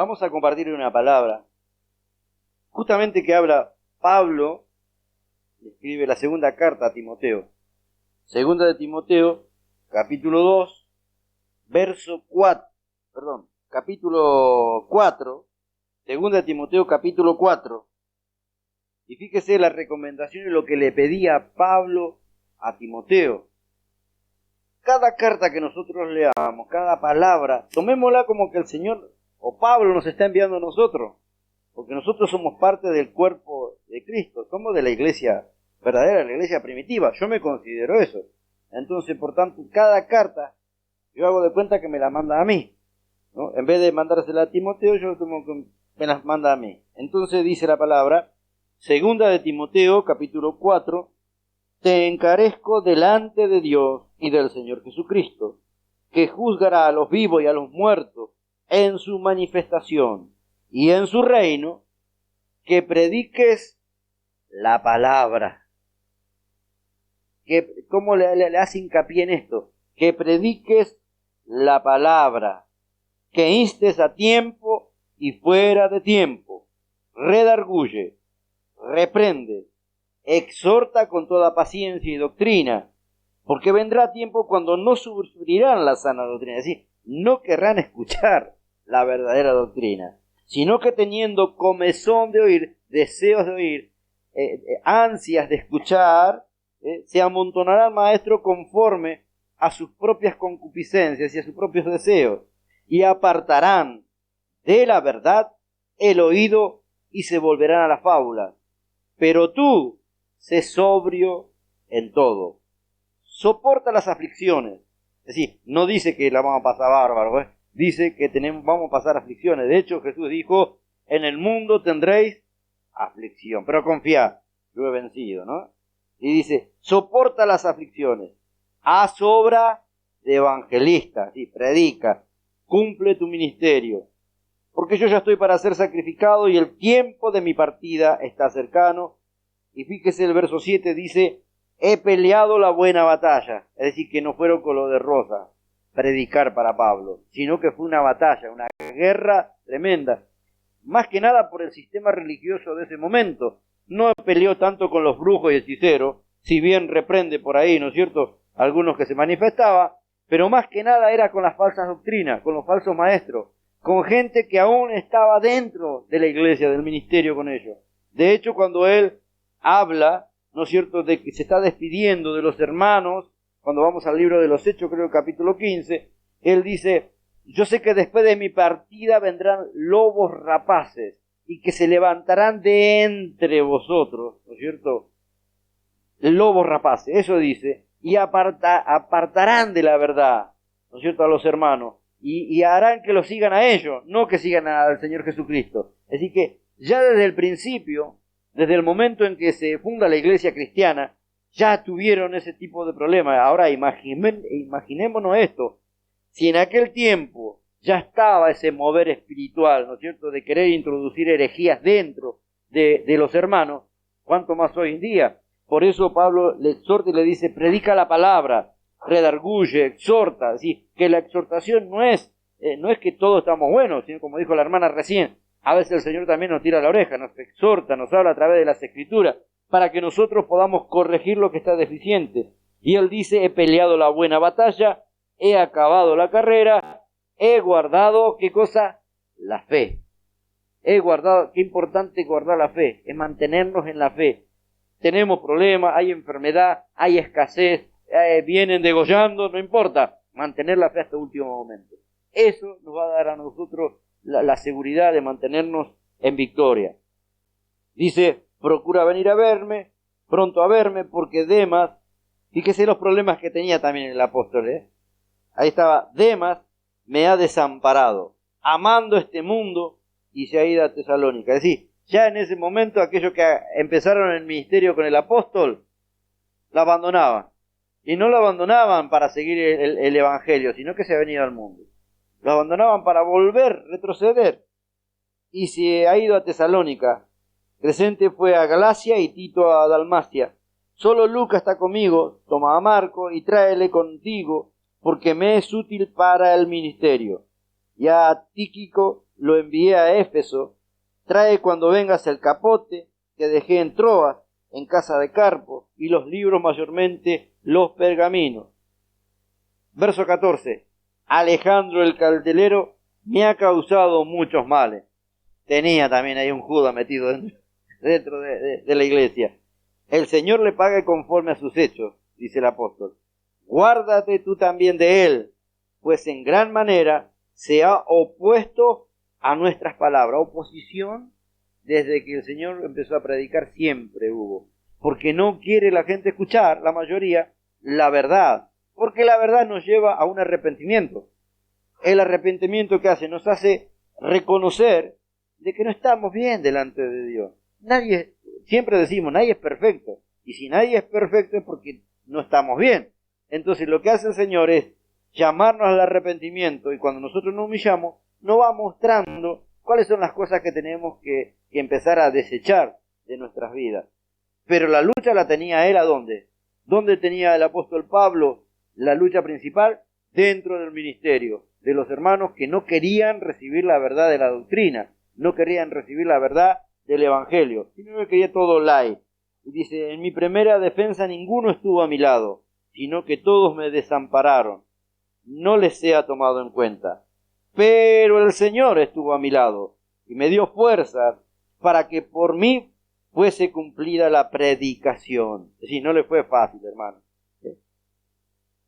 Vamos a compartir una palabra, justamente que habla Pablo, escribe la segunda carta a Timoteo. Segunda de Timoteo, capítulo 2, verso 4, capítulo 4, segunda de Timoteo, capítulo 4. Y fíjese la recomendación y lo que le pedía Pablo a Timoteo. Cada carta que nosotros leamos, cada palabra, tomémosla como que el Señor o Pablo nos está enviando a nosotros, porque nosotros somos parte del cuerpo de Cristo, somos de la iglesia verdadera, la iglesia primitiva. Yo me considero eso. Entonces, por tanto, cada carta yo hago de cuenta que me la manda a mí, ¿no? En vez de mandársela a Timoteo, yo como que me las manda a mí. Entonces dice la palabra, segunda de Timoteo, capítulo 4, te encarezco delante de Dios y del Señor Jesucristo, que juzgará a los vivos y a los muertos en su manifestación y en su reino, que prediques la palabra. ¿Cómo le hace hincapié en esto? Que prediques la palabra, que instes a tiempo y fuera de tiempo, redarguye, reprende, exhorta con toda paciencia y doctrina, porque vendrá tiempo cuando no sufrirán la sana doctrina, es decir, no querrán escuchar la verdadera doctrina, sino que teniendo comezón de oír, deseos de oír, ansias de escuchar, se amontonarán maestros conforme a sus propias concupiscencias y a sus propios deseos, y apartarán de la verdad el oído y se volverán a la fábula. Pero tú, sé sobrio en todo. Soporta las aflicciones. Es decir, no dice que la vamos a pasar bárbaro, dice que vamos a pasar aflicciones. De hecho, Jesús dijo, en el mundo tendréis aflicción, pero confiad, yo he vencido, ¿no? Y dice, soporta las aflicciones, haz obra de evangelista, ¿sí? Predica, cumple tu ministerio, porque yo ya estoy para ser sacrificado y el tiempo de mi partida está cercano. Y fíjese el verso 7 dice, he peleado la buena batalla, es decir, que no fueron color de rosa predicar para Pablo, sino que fue una batalla, una guerra tremenda, más que nada por el sistema religioso de ese momento. No peleó tanto con los brujos y hechiceros, si bien reprende por ahí, ¿no es cierto?, algunos que se manifestaban, pero más que nada era con las falsas doctrinas, con los falsos maestros, con gente que aún estaba dentro de la iglesia, del ministerio con ellos. De hecho, cuando él habla, ¿no es cierto?, de que se está despidiendo de los hermanos, cuando vamos al libro de los Hechos, creo capítulo 15, él dice, yo sé que después de mi partida vendrán lobos rapaces y que se levantarán de entre vosotros, ¿no es cierto?, lobos rapaces, eso dice, y apartarán de la verdad, ¿no es cierto?, a los hermanos, y harán que los sigan a ellos, no que sigan al Señor Jesucristo. Así que ya desde el principio, desde el momento en que se funda la iglesia cristiana, ya tuvieron ese tipo de problemas. Ahora imaginémonos esto, si en aquel tiempo ya estaba ese mover espiritual, ¿no es cierto?, de querer introducir herejías dentro de los hermanos, ¿cuánto más hoy en día? Por eso Pablo le exhorta y le dice, predica la palabra, redarguye, exhorta. Así que la exhortación no es que todos estamos buenos, sino como dijo la hermana recién, a veces el Señor también nos tira la oreja, nos exhorta, nos habla a través de las Escrituras, para que nosotros podamos corregir lo que está deficiente. Y él dice, he peleado la buena batalla, he acabado la carrera, he guardado, ¿qué cosa? La fe. He guardado, qué importante guardar la fe, es mantenernos en la fe. Tenemos problemas, hay enfermedad, hay escasez, vienen degollando, no importa, mantener la fe hasta el último momento. Eso nos va a dar a nosotros la seguridad de mantenernos en victoria. Dice, procura venir a verme, pronto a verme, porque Demas, fíjese los problemas que tenía también el apóstol, ahí estaba, Demas me ha desamparado, amando este mundo, y se ha ido a Tesalónica. Es decir, ya en ese momento aquellos que empezaron el ministerio con el apóstol, la abandonaban. Y no lo abandonaban para seguir el evangelio, sino que se ha venido al mundo. Lo abandonaban para volver, retroceder. Y se ha ido a Tesalónica. Crescente fue a Galacia y Tito a Dalmacia. Solo Lucas está conmigo, toma a Marco y tráele contigo, porque me es útil para el ministerio. Y a Tíquico lo envié a Éfeso. Trae cuando vengas el capote que dejé en Troas, en casa de Carpo, y los libros, mayormente los pergaminos. Verso 14. Alejandro el carcelero me ha causado muchos males. Tenía también ahí un Judas metido dentro de la iglesia. El Señor le pague conforme a sus hechos, dice el apóstol. Guárdate tú también de él, pues en gran manera se ha opuesto a nuestras palabras. Oposición desde que el Señor empezó a predicar siempre hubo. Porque no quiere la gente escuchar, la mayoría, la verdad. Porque la verdad nos lleva a un arrepentimiento. El arrepentimiento que hace, nos hace reconocer de que no estamos bien delante de Dios. Nadie, siempre decimos, nadie es perfecto. Y si nadie es perfecto es porque no estamos bien. Entonces lo que hace el Señor es llamarnos al arrepentimiento, y cuando nosotros nos humillamos, nos va mostrando cuáles son las cosas que tenemos que empezar a desechar de nuestras vidas. Pero la lucha la tenía él, ¿a dónde? ¿Dónde tenía el apóstol Pablo la lucha principal? Dentro del ministerio, de los hermanos que no querían recibir la verdad de la doctrina, no querían recibir la verdad del evangelio, sino que quería todo light. Y dice, en mi primera defensa ninguno estuvo a mi lado, sino que todos me desampararon. No les sea tomado en cuenta. Pero el Señor estuvo a mi lado y me dio fuerza para que por mí fuese cumplida la predicación. Es decir, no le fue fácil, hermano.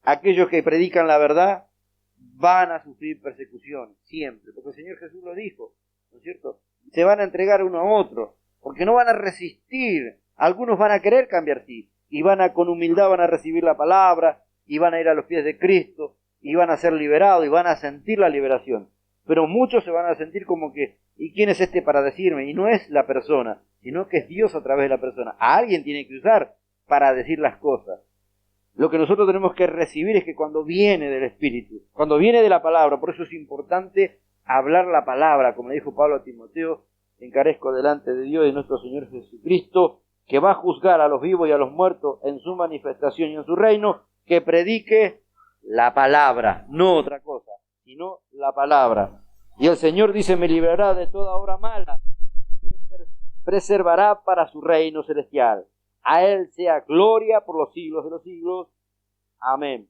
Aquellos que predican la verdad van a sufrir persecución, siempre, porque el Señor Jesús lo dijo, ¿no es cierto? Se van a entregar uno a otro, porque no van a resistir. Algunos van a querer cambiar, sí, y con humildad van a recibir la palabra, y van a ir a los pies de Cristo, y van a ser liberados, y van a sentir la liberación. Pero muchos se van a sentir como que, ¿y quién es este para decirme? Y no es la persona, sino que es Dios a través de la persona. A alguien tiene que usar para decir las cosas. Lo que nosotros tenemos que recibir es que cuando viene del Espíritu, cuando viene de la palabra, por eso es importante hablar la palabra, como le dijo Pablo a Timoteo, encarezco delante de Dios y de nuestro Señor Jesucristo, que va a juzgar a los vivos y a los muertos en su manifestación y en su reino, que predique la palabra, no otra cosa, sino la palabra. Y el Señor dice, me librará de toda obra mala y me preservará para su reino celestial. A Él sea gloria por los siglos de los siglos. Amén.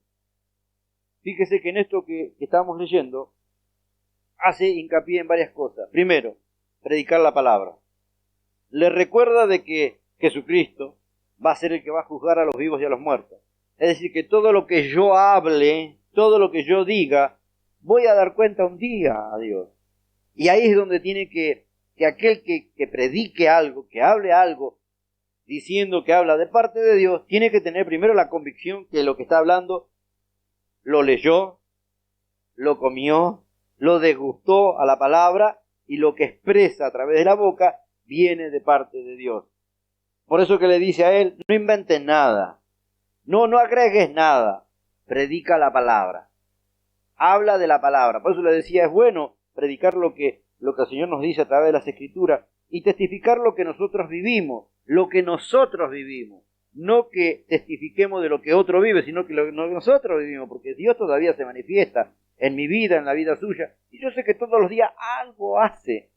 Fíjese que en esto que estamos leyendo hace hincapié en varias cosas. Primero, predicar la palabra. Le recuerda de que Jesucristo va a ser el que va a juzgar a los vivos y a los muertos. Es decir, que todo lo que yo hable, todo lo que yo diga, voy a dar cuenta un día a Dios. Y ahí es donde tiene que aquel que predique algo, que hable algo, diciendo que habla de parte de Dios, tiene que tener primero la convicción que lo que está hablando lo leyó, lo comió, lo degustó a la palabra, y lo que expresa a través de la boca viene de parte de Dios. Por eso que le dice a él, no inventes nada, no agregues nada, predica la palabra, habla de la palabra. Por eso le decía, es bueno predicar lo que el Señor nos dice a través de las Escrituras y testificar lo que nosotros vivimos, no que testifiquemos de lo que otro vive, sino que lo que nosotros vivimos, porque Dios todavía se manifiesta en mi vida, en la vida suya, y yo sé que todos los días algo hace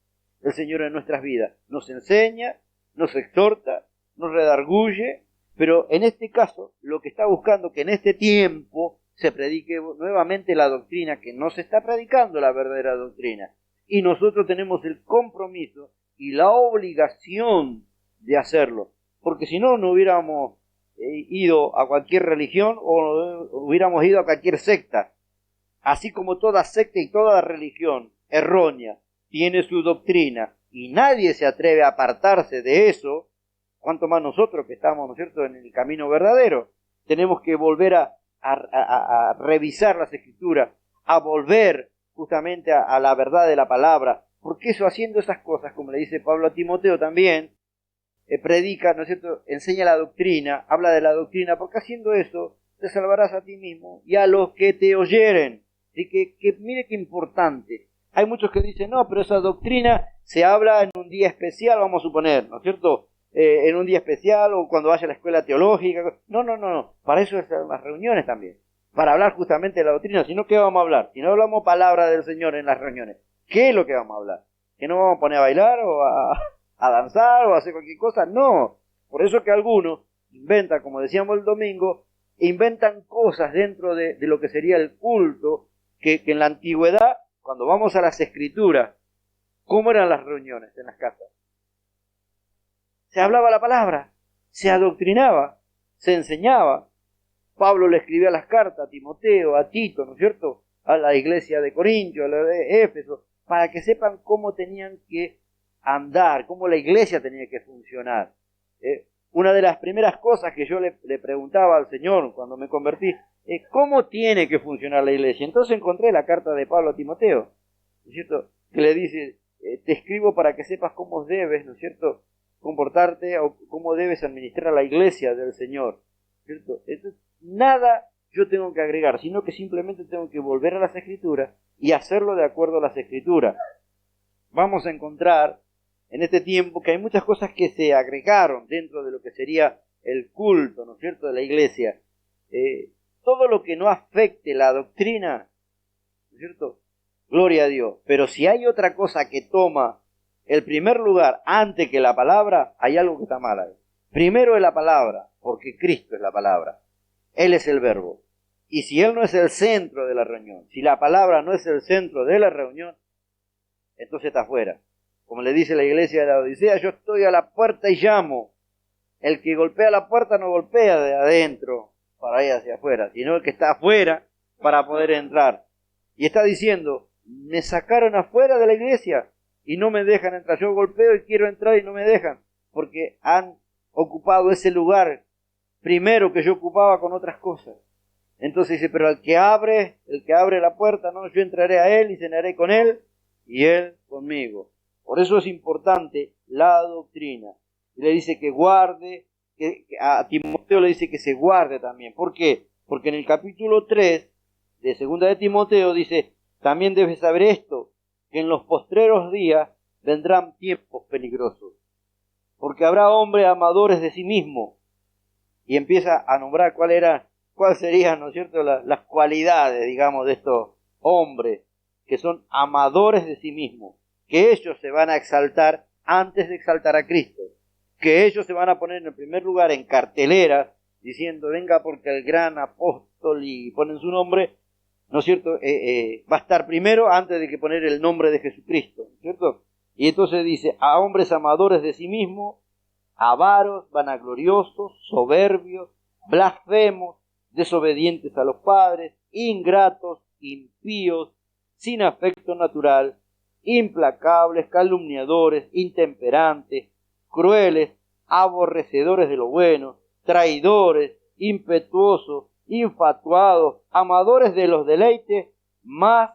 el Señor en nuestras vidas, nos enseña, nos exhorta, nos redarguye, pero en este caso lo que está buscando que en este tiempo se predique nuevamente la doctrina, que no se está predicando la verdadera doctrina, y nosotros tenemos el compromiso y la obligación de hacerlo, porque si no, no hubiéramos ido a cualquier religión o hubiéramos ido a cualquier secta. Así como toda secta y toda religión errónea tiene su doctrina y nadie se atreve a apartarse de eso, cuanto más nosotros que estamos, ¿no es cierto?, en el camino verdadero. Tenemos que volver a revisar las Escrituras, a volver justamente a la verdad de la palabra, porque eso, haciendo esas cosas, como le dice Pablo a Timoteo también, predica, ¿no es cierto?, enseña la doctrina, habla de la doctrina, porque haciendo eso te salvarás a ti mismo y a los que te oyeren. Así que mire qué importante. Hay muchos que dicen, no, pero esa doctrina se habla en un día especial, vamos a suponer, ¿no es cierto?, en un día especial o cuando vaya a la escuela teológica. No. Para eso están las reuniones también. Para hablar justamente de la doctrina. Si no, ¿qué vamos a hablar? Si no hablamos palabra del Señor en las reuniones. ¿Qué es lo que vamos a hablar? ¿Que no vamos a poner a bailar o a danzar o a hacer cualquier cosa? No. Por eso que algunos inventan, como decíamos el domingo, inventan cosas dentro de lo que sería el culto, que en la antigüedad, cuando vamos a las escrituras, ¿cómo eran las reuniones en las casas? Se hablaba la palabra, se adoctrinaba, se enseñaba. Pablo le escribía las cartas a Timoteo, a Tito, ¿no es cierto?, a la iglesia de Corintio, a la de Éfeso, para que sepan cómo tenían que andar, cómo la iglesia tenía que funcionar. Una de las primeras cosas que yo le preguntaba al Señor cuando me convertí es ¿cómo tiene que funcionar la iglesia? Entonces encontré la carta de Pablo a Timoteo, ¿no es cierto?, que le dice, te escribo para que sepas cómo debes, ¿no es cierto?, comportarte o cómo debes administrar la iglesia del Señor, ¿cierto? Entonces, nada yo tengo que agregar, sino que simplemente tengo que volver a las Escrituras y hacerlo de acuerdo a las Escrituras. Vamos a encontrar en este tiempo que hay muchas cosas que se agregaron dentro de lo que sería el culto, ¿no es cierto?, de la iglesia. Todo lo que no afecte la doctrina, ¿no es cierto?, gloria a Dios. Pero si hay otra cosa que toma el primer lugar antes que la palabra, hay algo que está mal ahí. Primero es la palabra, porque Cristo es la palabra. Él es el verbo. Y si Él no es el centro de la reunión, si la palabra no es el centro de la reunión, entonces está fuera. Como le dice la iglesia de la Odisea, yo estoy a la puerta y llamo. El que golpea la puerta no golpea de adentro para ir hacia afuera, sino el que está afuera para poder entrar. Y está diciendo, me sacaron afuera de la iglesia y no me dejan entrar. Yo golpeo y quiero entrar y no me dejan, porque han ocupado ese lugar primero que yo ocupaba con otras cosas. Entonces dice, pero el que abre la puerta, no, yo entraré a él y cenaré con él y él conmigo. Por eso es importante la doctrina. Y le dice que guarde, a Timoteo le dice que se guarde también. ¿Por qué? Porque en el capítulo 3 de segunda de Timoteo dice, también debes saber esto, que en los postreros días vendrán tiempos peligrosos. Porque habrá hombres amadores de sí mismos. Y empieza a nombrar cuáles serían, ¿no es cierto?, las cualidades, digamos, de estos hombres que son amadores de sí mismos, que ellos se van a exaltar antes de exaltar a Cristo, que ellos se van a poner en el primer lugar en cartelera, diciendo, venga porque el gran apóstol, y ponen su nombre, ¿no es cierto?, va a estar primero antes de que poner el nombre de Jesucristo, ¿no es cierto? Y entonces dice, a hombres amadores de sí mismos, avaros, vanagloriosos, soberbios, blasfemos, desobedientes a los padres, ingratos, impíos, sin afecto natural, implacables, calumniadores, intemperantes, crueles, aborrecedores de lo bueno, traidores, impetuosos, infatuados, amadores de los deleites más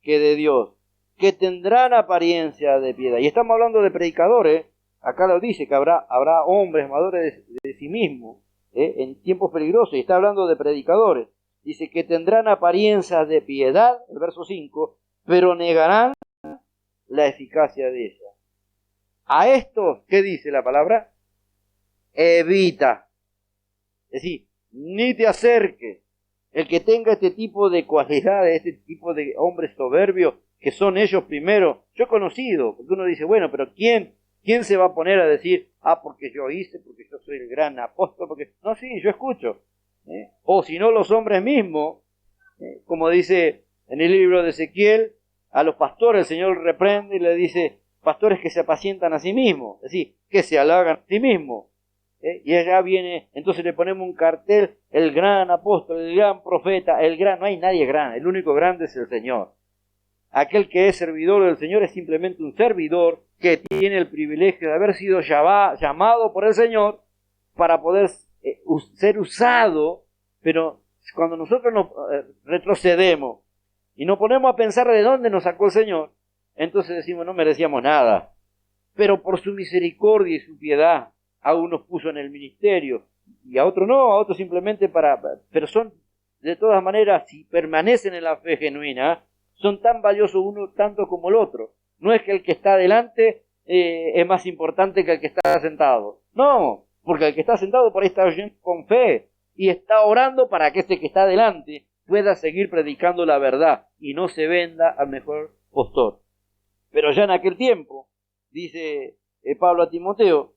que de Dios, que tendrán apariencia de piedad. Y estamos hablando de predicadores. Acá lo dice que habrá hombres amadores de sí mismos en tiempos peligrosos, y está hablando de predicadores. Dice que tendrán apariencia de piedad, el verso 5, pero negarán la eficacia de ella. A estos, ¿qué dice la palabra? Evita. Es decir, ni te acerques. El que tenga este tipo de cualidades, este tipo de hombres soberbios, que son ellos primero, yo he conocido, porque uno dice, bueno, pero ¿quién se va a poner a decir, porque yo hice, porque yo soy el gran apóstol? Porque no, sí, yo escucho. O si no, los hombres mismos, como dice en el libro de Ezequiel, a los pastores el Señor reprende y le dice, pastores que se apacientan a sí mismos, es decir, que se halagan a sí mismos. Y allá viene, entonces le ponemos un cartel, el gran apóstol, el gran profeta, no hay nadie grande, el único grande es el Señor. Aquel que es servidor del Señor es simplemente un servidor que tiene el privilegio de haber sido llamado por el Señor para poder ser usado. Pero cuando nosotros nos retrocedemos y nos ponemos a pensar de dónde nos sacó el Señor, entonces decimos, no merecíamos nada. Pero por su misericordia y su piedad, a unos puso en el ministerio y a otros no, a otros simplemente pero son, de todas maneras, si permanecen en la fe genuina, son tan valiosos uno tanto como el otro. No es que el que está adelante es más importante que el que está sentado. No, porque el que está sentado por ahí está oyendo con fe y está orando para que este que está adelante pueda seguir predicando la verdad y no se venda al mejor postor. Pero ya en aquel tiempo, dice Pablo a Timoteo,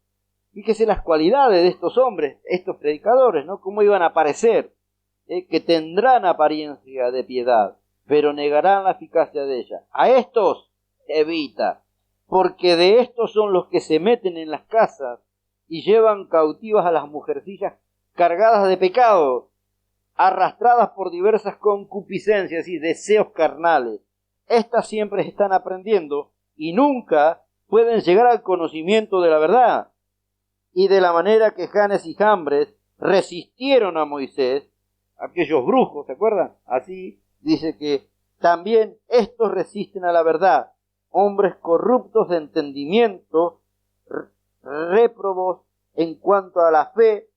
fíjese las cualidades de estos hombres, estos predicadores, ¿no? Cómo iban a parecer, que tendrán apariencia de piedad, pero negarán la eficacia de ella. A estos evita, porque de estos son los que se meten en las casas y llevan cautivas a las mujercillas cargadas de pecado, arrastradas por diversas concupiscencias y deseos carnales. Estas siempre están aprendiendo y nunca pueden llegar al conocimiento de la verdad. Y de la manera que Janes y Jambres resistieron a Moisés, aquellos brujos, ¿se acuerdan? Así dice que también estos resisten a la verdad, hombres corruptos de entendimiento, réprobos en cuanto a la fe,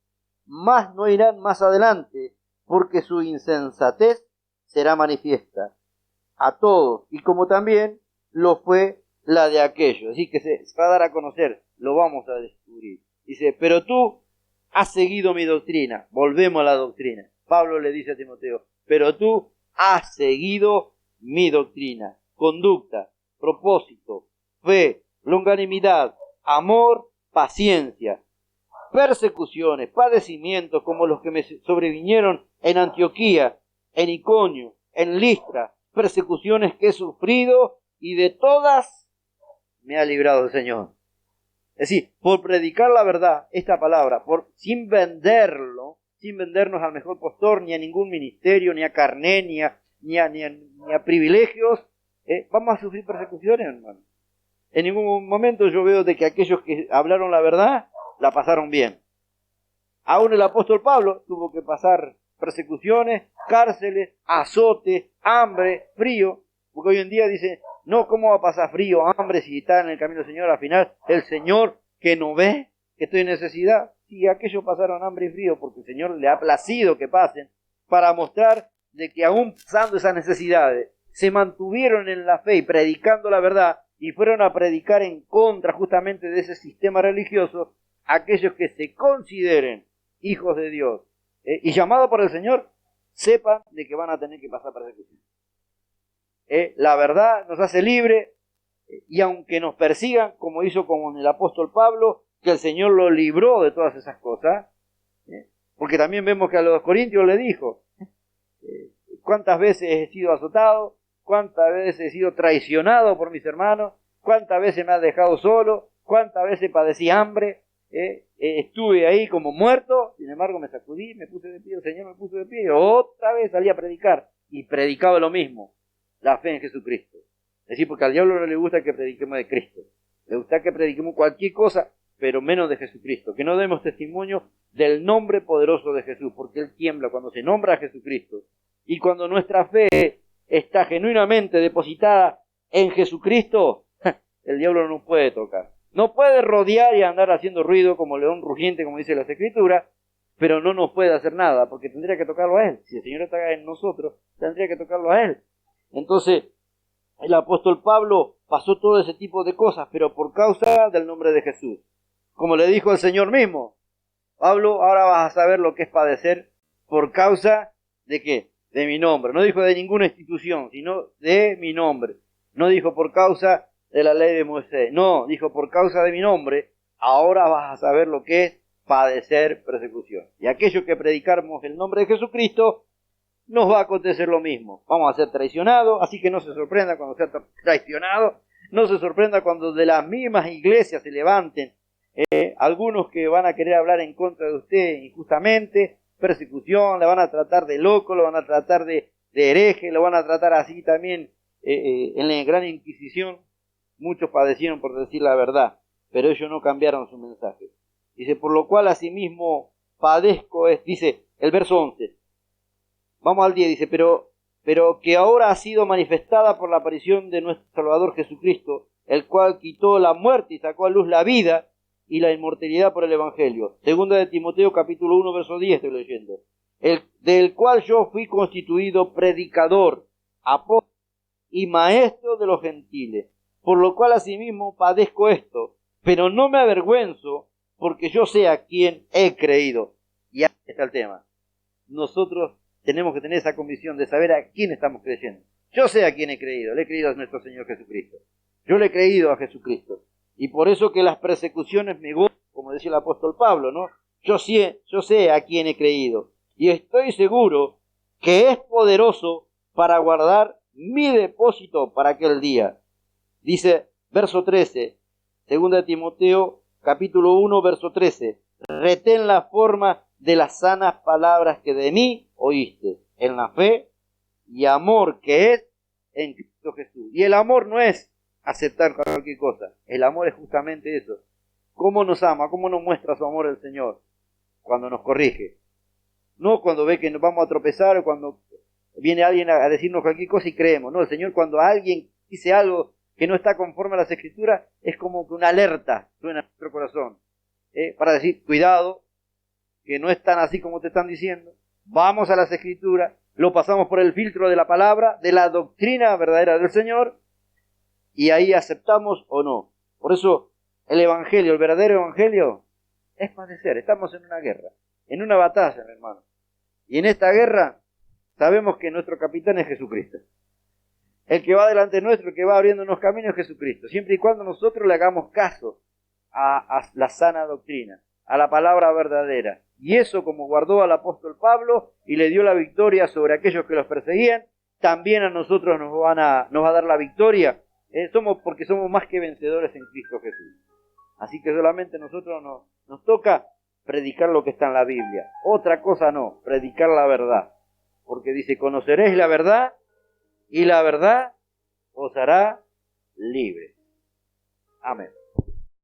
mas no irán más adelante, porque su insensatez será manifiesta a todos, y como también lo fue la de aquellos. Así que se va a dar a conocer, lo vamos a descubrir. Dice, pero tú has seguido mi doctrina. Volvemos a la doctrina. Pablo le dice a Timoteo, pero tú has seguido mi doctrina, conducta, propósito, fe, longanimidad, amor, paciencia, persecuciones, padecimientos como los que me sobrevinieron en Antioquía, en Iconio, en Listra, persecuciones que he sufrido y de todas me ha librado el Señor. Es decir, por predicar la verdad, esta palabra, sin venderlo, sin vendernos al mejor postor, ni a ningún ministerio, ni a carné, ni a privilegios, vamos a sufrir persecuciones, hermano. En ningún momento yo veo de que aquellos que hablaron la verdad, la pasaron bien. Aún el apóstol Pablo tuvo que pasar persecuciones, cárceles, azotes, hambre, frío, porque hoy en día dice, no, ¿cómo va a pasar frío, hambre si está en el camino del Señor? Al final, el Señor que no ve que estoy en necesidad. Y aquellos pasaron hambre y frío porque el Señor le ha placido que pasen para mostrar de que aún pasando esas necesidades, se mantuvieron en la fe y predicando la verdad y fueron a predicar en contra justamente de ese sistema religioso aquellos que se consideren hijos de Dios y llamados por el Señor, sepan de que van a tener que pasar persecución. La verdad nos hace libre y aunque nos persigan, como hizo con el apóstol Pablo, que el Señor lo libró de todas esas cosas, porque también vemos que a los corintios le dijo, cuántas veces he sido azotado, cuántas veces he sido traicionado por mis hermanos, cuántas veces me has dejado solo, cuántas veces padecí hambre, estuve ahí como muerto, sin embargo me sacudí, me puse de pie, el Señor me puso de pie, y otra vez salí a predicar, y predicaba lo mismo, la fe en Jesucristo. Es decir, porque al diablo no le gusta que prediquemos de Cristo, le gusta que prediquemos cualquier cosa, pero menos de Jesucristo, que no demos testimonio del nombre poderoso de Jesús, porque Él tiembla cuando se nombra a Jesucristo, y cuando nuestra fe está genuinamente depositada en Jesucristo, el diablo no nos puede tocar. No puede rodear y andar haciendo ruido como león rugiente, como dice las Escrituras, pero no nos puede hacer nada, porque tendría que tocarlo a Él. Si el Señor está en nosotros, tendría que tocarlo a Él. Entonces, el apóstol Pablo pasó todo ese tipo de cosas, pero por causa del nombre de Jesús. Como le dijo el Señor mismo, Pablo, ahora vas a saber lo que es padecer por causa de ¿qué? De mi nombre. No dijo de ninguna institución, sino de mi nombre. No dijo por causa de la ley de Moisés. No, dijo por causa de mi nombre, ahora vas a saber lo que es padecer persecución. Y aquellos que predicamos el nombre de Jesucristo, nos va a acontecer lo mismo. Vamos a ser traicionados, así que no se sorprenda cuando sea traicionado, no se sorprenda cuando de las mismas iglesias se levanten algunos que van a querer hablar en contra de usted injustamente, persecución, le van a tratar de loco, lo van a tratar de hereje, lo van a tratar así también en la Gran Inquisición. Muchos padecieron por decir la verdad, pero ellos no cambiaron su mensaje. Dice, por lo cual asimismo padezco, dice el verso 11. Vamos al 10, dice, pero que ahora ha sido manifestada por la aparición de nuestro Salvador Jesucristo, el cual quitó la muerte y sacó a luz la vida y la inmortalidad por el Evangelio. Segunda de Timoteo capítulo 1, verso 10 estoy leyendo. Del cual yo fui constituido predicador, apóstol y maestro de los gentiles, por lo cual asimismo padezco esto, pero no me avergüenzo, porque yo sé a quién he creído. Y ahí está el tema. Nosotros tenemos que tener esa convicción de saber a quién estamos creyendo. Yo sé a quién he creído, le he creído a nuestro Señor Jesucristo. Yo le he creído a Jesucristo. Y por eso que las persecuciones me gozan, como decía el apóstol Pablo, ¿no? Yo sé a quién he creído. Y estoy seguro que es poderoso para guardar mi depósito para aquel día. Dice, verso 13, 2 Timoteo, capítulo 1, verso 13. Retén la forma de las sanas palabras que de mí oíste, en la fe y amor que es en Cristo Jesús. Y el amor no es aceptar cualquier cosa. El amor es justamente eso. ¿Cómo nos ama? ¿Cómo nos muestra su amor el Señor? Cuando nos corrige. No cuando ve que nos vamos a tropezar o cuando viene alguien a decirnos cualquier cosa y creemos. No, el Señor cuando alguien dice algo que no está conforme a las Escrituras es como que una alerta suena en nuestro corazón. Para decir, cuidado, que no es tan así como te están diciendo. Vamos a las Escrituras, lo pasamos por el filtro de la palabra, de la doctrina verdadera del Señor, y ahí aceptamos o no. Por eso el Evangelio, el verdadero Evangelio, es padecer. Estamos en una guerra, en una batalla, mi hermano. Y en esta guerra sabemos que nuestro capitán es Jesucristo. El que va delante nuestro, el que va abriéndonos caminos es Jesucristo. Siempre y cuando nosotros le hagamos caso a la sana doctrina, a la palabra verdadera. Y eso, como guardó al apóstol Pablo y le dio la victoria sobre aquellos que los perseguían, también a nosotros nos va a dar la victoria. Porque somos más que vencedores en Cristo Jesús. Así que solamente nosotros nos toca predicar lo que está en la Biblia. Otra cosa no, predicar la verdad. Porque dice, conoceréis la verdad y la verdad os hará libres. Amén.